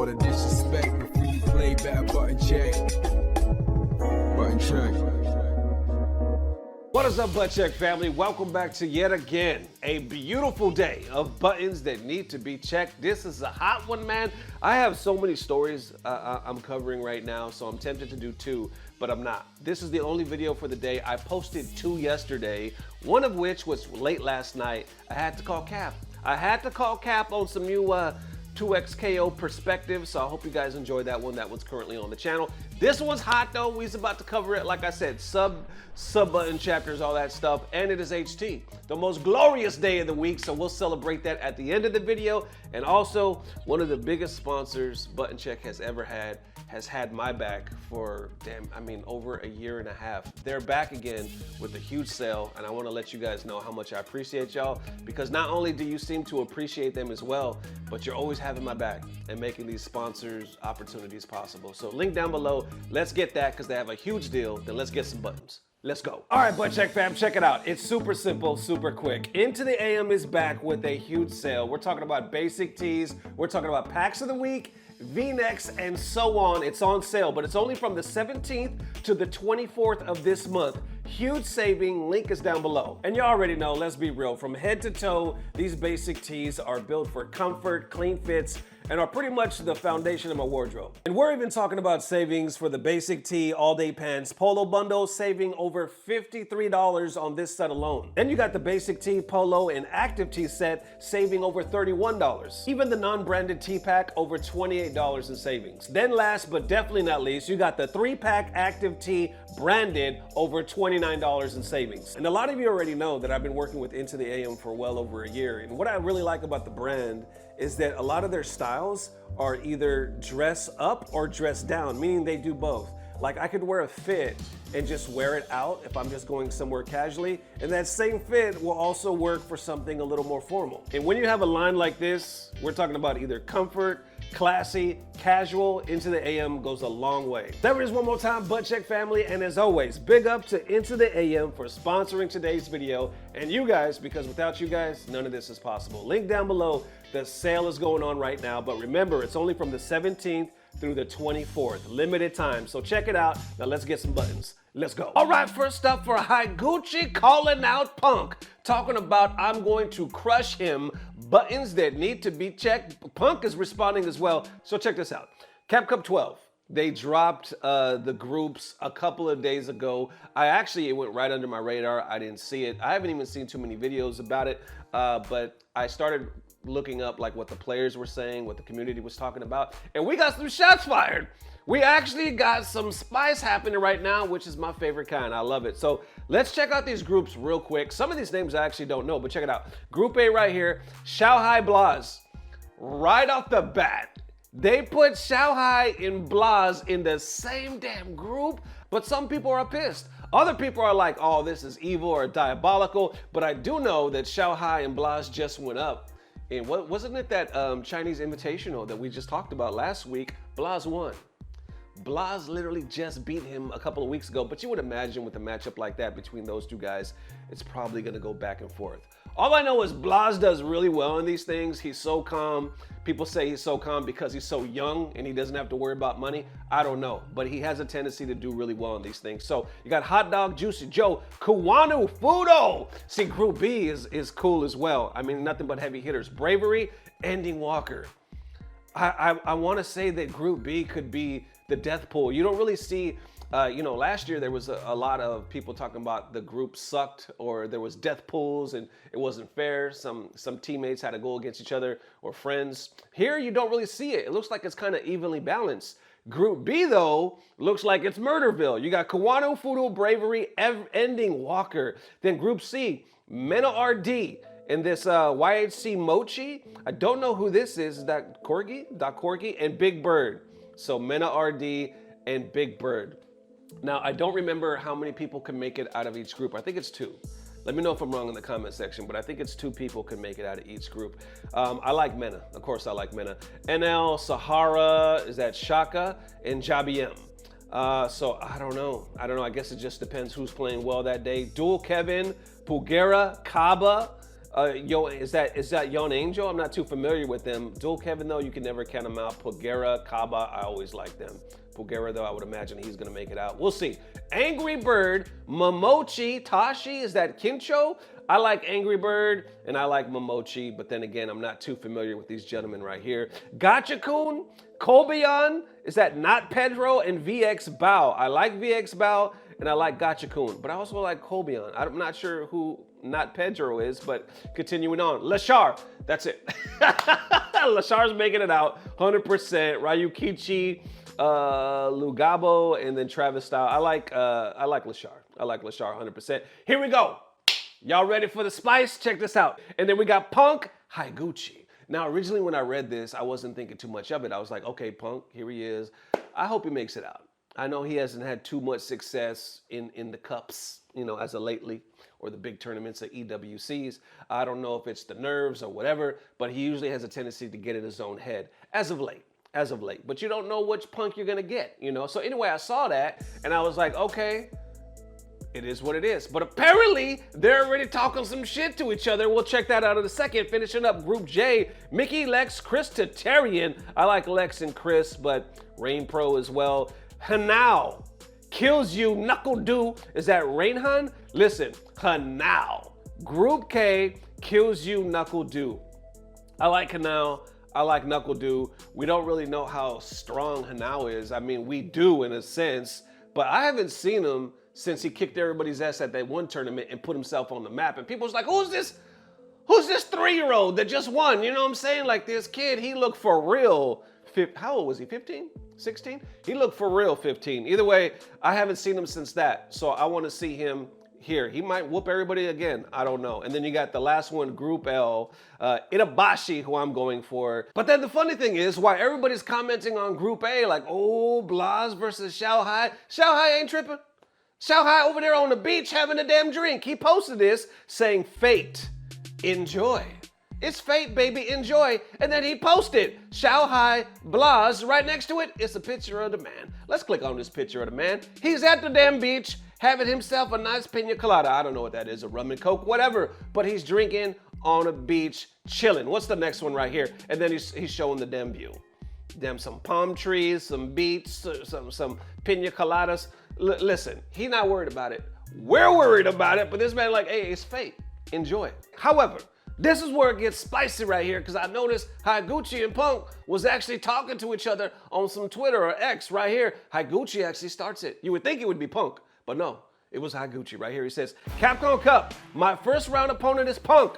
all the disrespect before you play back. Button check. Button check. What is up, Butt Check family? Welcome back to yet again a beautiful day of buttons that need to be checked. This is a hot one, man. I have so many stories I'm covering right now, so I'm tempted to do two, but I'm not. This is the only video for the day. I posted two yesterday, one of which was late last night. I had to call Cap. I had to call Cap on some new 2XKO perspective, so I hope you guys enjoyed that one. That one's currently on the channel. This one's hot though. We's about to cover it, like I said, sub button chapters, all that stuff, and it is HT, the most glorious day of the week, so we'll celebrate that at the end of the video. And also, one of the biggest sponsors Button Check has ever had has had my back for, over a year and a half. They're back again with a huge sale, and I want to let you guys know how much I appreciate y'all, because not only do you seem to appreciate them as well, but you're always having my back and making these sponsors opportunities possible. So link down below. Let's get that, because they have a huge deal. Then let's get some buttons. Let's go. All right, Butt Check fam, check it out. It's super simple, super quick. Into the AM is back with a huge sale. We're talking about basic tees. We're talking about packs of the week, V-necks, and so on. It's on sale, but it's only from the 17th to the 24th of this month. Huge saving, link is down below. And you already know, let's be real, from head to toe, these basic tees are built for comfort, clean fits, and are pretty much the foundation of my wardrobe. And we're even talking about savings for the basic tee, all-day pants, polo bundle, saving over $53 on this set alone. Then you got the basic tee, polo, and active tee set, saving over $31. Even the non-branded tee pack, over $28 in savings. Then last but definitely not least, you got the 3-pack active tee branded, over $29 in savings. And a lot of you already know that I've been working with Into the AM for well over a year. And what I really like about the brand is that a lot of their styles are either dress up or dress down, meaning they do both. Like, I could wear a fit and just wear it out if I'm just going somewhere casually, and that same fit will also work for something a little more formal. And when you have a line like this, we're talking about either comfort, classy, casual. Into the AM goes a long way. There it is one more time, Butt Check family, and as always, big up to Into the AM for sponsoring today's video, and you guys, because without you guys, none of this is possible. Link down below. The sale is going on right now, but remember, it's only from the 17th through the 24th, limited time. So check it out. Now let's get some buttons. Let's go. All right, first up for Higuchi calling out Punk, talking about I'm going to crush him, buttons that need to be checked. Punk is responding as well. So check this out. Capcom 12. They dropped the groups a couple of days ago. It went right under my radar. I didn't see it. I haven't even seen too many videos about it, but I started looking up like what the players were saying, what the community was talking about, and we got some shots fired. We actually got some spice happening right now, which is my favorite kind. I love it. So let's check out these groups real quick. Some of these names I actually don't know, but check it out. Group A right here, Xiaohai, Blaz. Right off the bat, they put Xiaohai and Blaz in the same damn group, but some people are pissed. Other people are like, oh, this is evil or diabolical, but I do know that Xiaohai and Blaz just went up. And wasn't it that Chinese Invitational that we just talked about last week? Blaz won. Blaz literally just beat him a couple of weeks ago, but you would imagine with a matchup like that between those two guys, it's probably gonna go back and forth. All I know is Blaz does really well in these things. He's so calm. People say he's so calm because he's so young and he doesn't have to worry about money. I don't know, but he has a tendency to do really well in these things. So you got Hot Dog, Juicy Joe, Kiwanu, Fudo. See, Group B is cool as well. I mean, nothing but heavy hitters. Bravery, Ending Walker. I want to say that Group B could be the death pool. You don't really see, last year there was a lot of people talking about the group sucked or there was death pools and it wasn't fair. Some teammates had to go against each other or friends. Here you don't really see it. It looks like it's kind of evenly balanced. Group B though looks like it's Murderville. You got Kiwanu, Fudo, Bravery, Ending Walker. Then Group C, MenaRD. And this YHC Mochi, I don't know who this is that Corgi, and Big Bird. So MenaRD and Big Bird. Now, I don't remember how many people can make it out of each group. I think it's 2. Let me know if I'm wrong in the comment section, but I think it's 2 people can make it out of each group. I like Mena. Of course, I like Mena. NL, Sahara, is that Shaka, and Jabiem. So I don't know. I guess it just depends who's playing well that day. Dual Kevin, Pugera, Kaba, Is that Yon Angel? I'm not too familiar with them. Dual Kevin though, you can never count them out. Pulgera, Kaba, I always like them. Pulgera though, I would imagine he's gonna make it out. We'll see. Angry Bird, Momochi, Tashi, is that Kincho? I like Angry Bird and I like Momochi, but then again, I'm not too familiar with these gentlemen right here. Gotcha-kun, Kobion, is that Not Pedro, and VX Bao. I like VX Bao and I like Gotcha-kun, but I also like Kobion. I'm not sure who Not Pedro is, but continuing on. Lashar, that's it. Lashar's making it out, 100%. Ryukichi, Lugabo, and then Travis Style. I like Lashar. I like Lashar 100%. Here we go. Y'all ready for the spice? Check this out. And then we got Punk Higuchi. Now, originally when I read this, I wasn't thinking too much of it. I was like, okay, Punk, here he is. I hope he makes it out. I know he hasn't had too much success in the cups, you know, as of lately, or the big tournaments at EWCs. I don't know if it's the nerves or whatever, but he usually has a tendency to get in his own head as of late. But you don't know which Punk you're gonna get, you know? So anyway, I saw that and I was like, okay, it is what it is. But apparently, they're already talking some shit to each other. We'll check that out in a second. Finishing up Group J, Mickey, Lex, Chris, Tatarian. I like Lex and Chris, but Rain Pro as well. Hanao, Kills You, Knuckle Do. Is that Rainhan? Listen, Hanao. Group K, Kills You, Knuckle Do. I like Hanao. I like Knuckle Do. We don't really know how strong Hanao is. I mean, we do in a sense, but I haven't seen him since he kicked everybody's ass at that one tournament and put himself on the map. And people was like, who's this 3-year-old that just won? You know what I'm saying? Like this kid, he looked for real. How old was he, 15, 16? He looked for real 15. Either way, I haven't seen him since that. So I want to see him here. He might whoop everybody again. I don't know. And then you got the last one, Group L, Itabashi, who I'm going for. But then the funny thing is, why everybody's commenting on Group A, like, oh, Blaz versus Xiaohai. Xiaohai ain't tripping. Xiaohai over there on the beach having a damn drink. He posted this saying, fate, enjoy. It's fate, baby, enjoy. And then he posted Xiaohai, Blaz, right next to it, it's a picture of the man. Let's click on this picture of the man. He's at the damn beach having himself a nice pina colada. I don't know what that is, a rum and coke, whatever. But he's drinking on a beach, chilling. What's the next one right here? And then he's showing the damn view. Damn, some palm trees, some beach, some pina coladas. Listen, he's not worried about it. We're worried about it, but this man like, hey, it's fate. Enjoy it. However, this is where it gets spicy right here, because I noticed Higuchi and Punk was actually talking to each other on some Twitter or X right here. Higuchi actually starts it. You would think it would be Punk, but no, it was Higuchi right here. He says, Capcom Cup, my first round opponent is Punk.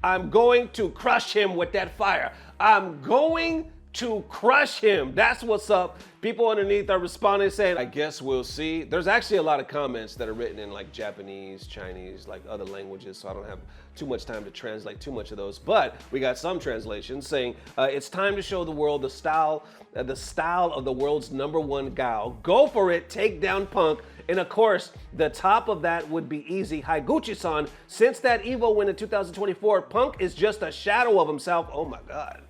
I'm going to crush him with that fire. I'm going to crush him. That's what's up. People underneath are responding saying, I guess we'll see. There's actually a lot of comments that are written in like Japanese, Chinese, like other languages, so I don't have too much time to translate too much of those. But we got some translations saying, it's time to show the world the style of the world's #1 gal. Go for it, take down Punk. And of course, the top of that would be easy. Higuchi-san, since that EVO win in 2024, Punk is just a shadow of himself. Oh my God.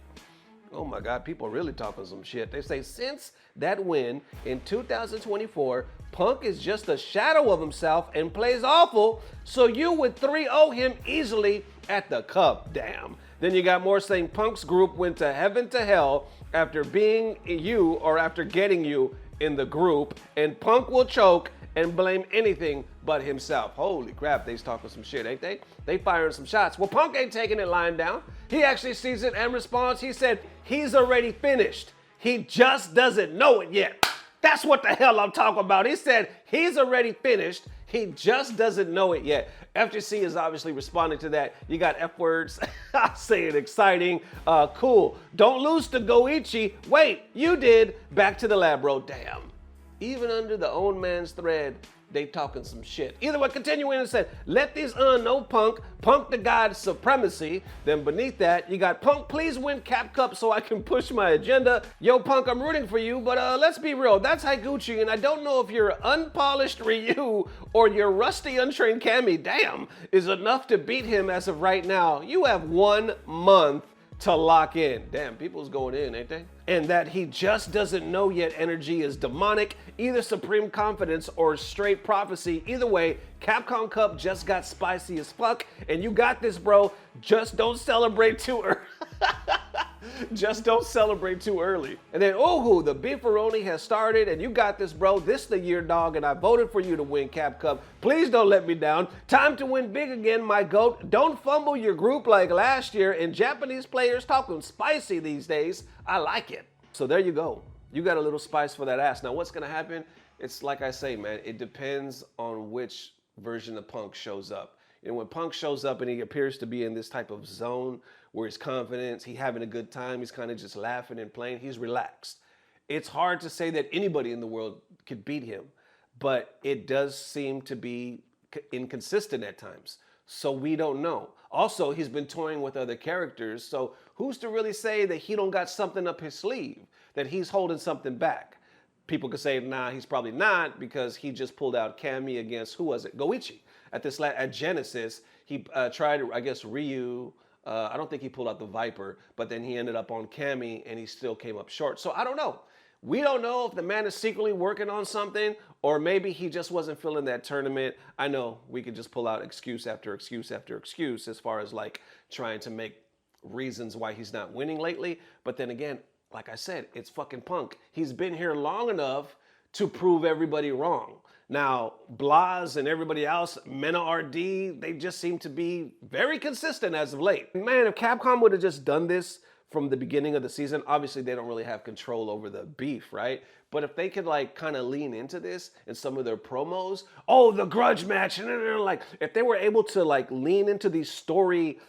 Oh my God, people are really talking some shit. They say since that win in 2024, Punk is just a shadow of himself and plays awful, so you would 3-0 him easily at the Cup. Damn. Then you got more saying Punk's group went to heaven to hell after being you or after getting you in the group, and Punk will choke and blame anything but himself. Holy crap, they's talking some shit, ain't they? They firing some shots. Well, Punk ain't taking it lying down. He actually sees it and responds. He said he's already finished. He just doesn't know it yet. That's what the hell I'm talking about. He said he's already finished. He just doesn't know it yet. FGC is obviously responding to that. You got F words saying exciting, cool. Don't lose to Goichi. Wait, you did. Back to the lab, bro. Damn. Even under the own man's thread, they talking some shit. Either way, continuing and said, let these know Punk the God's supremacy. Then beneath that, you got Punk, please win Cap Cup so I can push my agenda. Yo, Punk, I'm rooting for you, but let's be real. That's Higuchi, and I don't know if your unpolished Ryu or your rusty untrained Cammy, damn, is enough to beat him as of right now. You have 1 month to lock in. Damn, people's going in, ain't they? And that he just doesn't know yet energy is demonic, either supreme confidence or straight prophecy. Either way, Capcom Cup just got spicy as fuck, and you got this, bro. Just don't celebrate too early. Just don't celebrate too early. And then, ooh, the beefaroni has started, and you got this, bro. This the year, dog, and I voted for you to win Cap Cup. Please don't let me down. Time to win big again, my goat. Don't fumble your group like last year, and Japanese players talking spicy these days. I like it. So there you go. You got a little spice for that ass. Now, what's gonna happen? It's like I say, man, it depends on which version of Punk shows up. And when Punk shows up and he appears to be in this type of zone where he's confident, he's having a good time, he's kind of just laughing and playing, he's relaxed. It's hard to say that anybody in the world could beat him, but it does seem to be inconsistent at times. So we don't know. Also, he's been toying with other characters, so who's to really say that he don't got something up his sleeve, that he's holding something back? People could say, nah, he's probably not, because he just pulled out Cammy against, who was it? Goichi. At Genesis, he tried, I guess, Ryu. I don't think he pulled out the Viper, but then he ended up on Cammy, and he still came up short. So I don't know. We don't know if the man is secretly working on something, or maybe he just wasn't feeling that tournament. I know we could just pull out excuse after excuse after excuse as far as like trying to make reasons why he's not winning lately. But then again, like I said, it's fucking Punk. He's been here long enough to prove everybody wrong. Now, Blaz and everybody else, MenaRD, they just seem to be very consistent as of late. Man, if Capcom would have just done this from the beginning of the season, obviously they don't really have control over the beef, right? But if they could like kind of lean into this in some of their promos, oh, the grudge match, and like if they were able to like lean into these storylines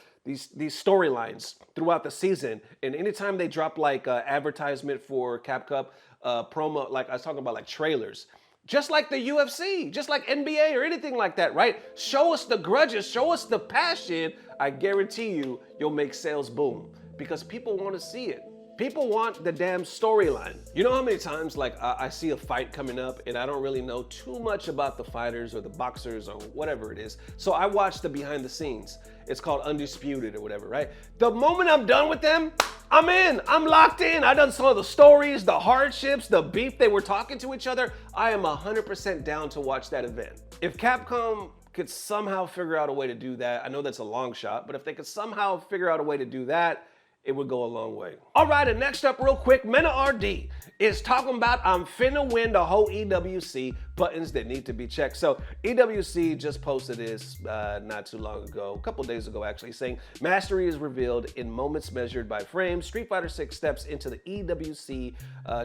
throughout the season, and anytime they drop like advertisement for Cap Cup promo, like I was talking about like trailers, just like the UFC, just like NBA or anything like that, right? Show us the grudges, show us the passion. I guarantee you, you'll make sales boom because people want to see it. People want the damn storyline. You know how many times like I see a fight coming up and I don't really know too much about the fighters or the boxers or whatever it is. So I watch the behind the scenes. It's called Undisputed or whatever, right? The moment I'm done with them, I'm in, I'm locked in. I done saw the stories, the hardships, the beef they were talking to each other. I am 100% down to watch that event. If Capcom could somehow figure out a way to do that, I know that's a long shot, but if they could somehow figure out a way to do that, it would go a long way. All right, and next up real quick, MenaRD is talking about I'm finna win the whole EWC, buttons that need to be checked. So EWC just posted this not too long ago, a couple days ago actually, saying mastery is revealed in moments measured by frames. Street Fighter 6 steps into the EWC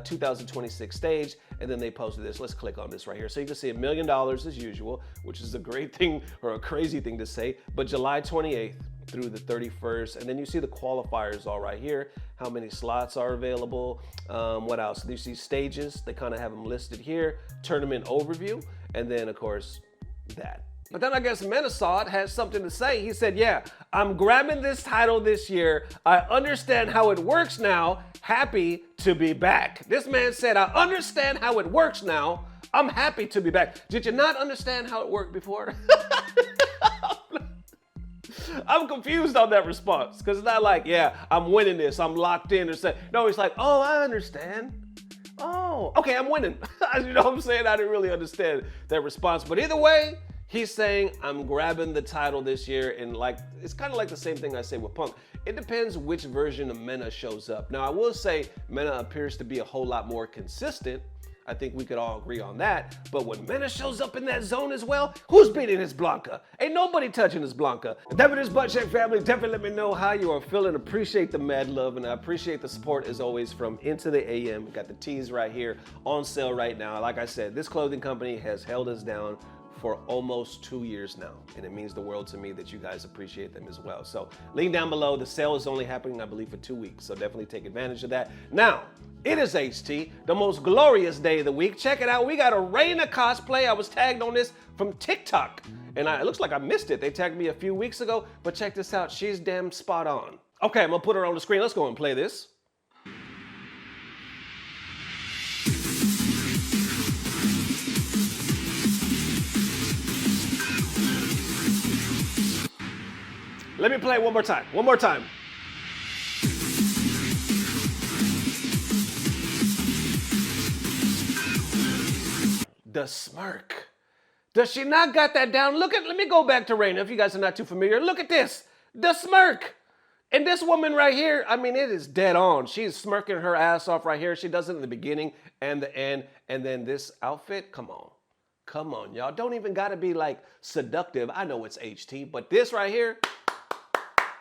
2026 stage, and then they posted this. Let's click on this right here. So you can see $1 million as usual, which is a great thing or a crazy thing to say, but July 28th, through the 31st, and then you see the qualifiers all right here, how many slots are available, what else? You see stages, they kind of have them listed here, tournament overview, and then of course, that. But then I guess Menasod has something to say. He said, yeah, I'm grabbing this title this year. I understand how it works now. Happy to be back. This man said, I understand how it works now. I'm happy to be back. Did you not understand how it worked before? I'm confused on that response because it's not like, yeah, I'm winning this, I'm locked in or something. No, he's like, oh, I understand. Oh, okay, I'm winning. You know what I'm saying? I didn't really understand that response. But either way, he's saying, I'm grabbing the title this year. And like, it's kind of like the same thing I say with Punk. It depends which version of Mena shows up. Now, I will say Mena appears to be a whole lot more consistent. I think we could all agree on that. But when Mena shows up in that zone as well, who's beating his Blanca? Ain't nobody touching his Blanca. That is Butt Check family. Definitely let me know how you are feeling. Appreciate the mad love, and I appreciate the support as always from Into the AM. Got the tees right here on sale right now. Like I said, this clothing company has held us down for almost 2 years now, and it means the world to me that you guys appreciate them as well. So link down below. The sale is only happening, I believe, for 2 weeks, so definitely take advantage of that. Now, it is HT, the most glorious day of the week. Check it out. We got a Reina cosplay. I was tagged on this from TikTok, and it looks like I missed it. They tagged me a few weeks ago, but check this out. She's damn spot on. Okay, I'm gonna put her on the screen. Let's go and play this. Let me play it one more time. One more time. the smirk. Does she not got that down? Let me go back to Reina if you guys are not too familiar. Look at this, the smirk. And this woman right here, I mean, it is dead on. She's smirking her ass off right here. She does it in the beginning and the end. And then this outfit, come on. Come on, y'all. Don't even gotta be like seductive. I know it's HT, but this right here,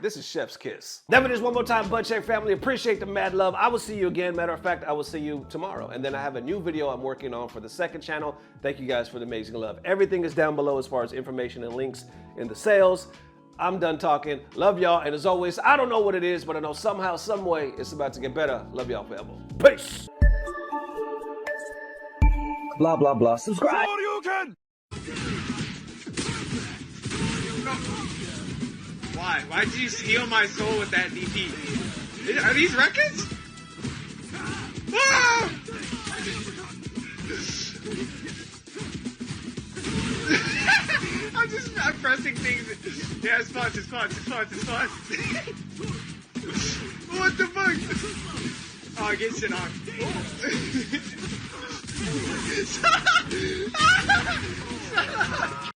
this is chef's kiss. Never just one more time, Butt Check family. Appreciate the mad love. I will see you again. Matter of fact, I will see you tomorrow. And then I have a new video I'm working on for the second channel. Thank you guys for the amazing love. Everything is down below as far as information and links in the sales. I'm done talking. Love y'all. And as always, I don't know what it is, but I know somehow, some way, it's about to get better. Love y'all forever. Peace. Blah, blah, blah. Subscribe. Why? Why'd you steal my soul with that DP? Are these records? Ah! I'm pressing things. Yeah, it's fun. What the fuck? Oh, I get shit on.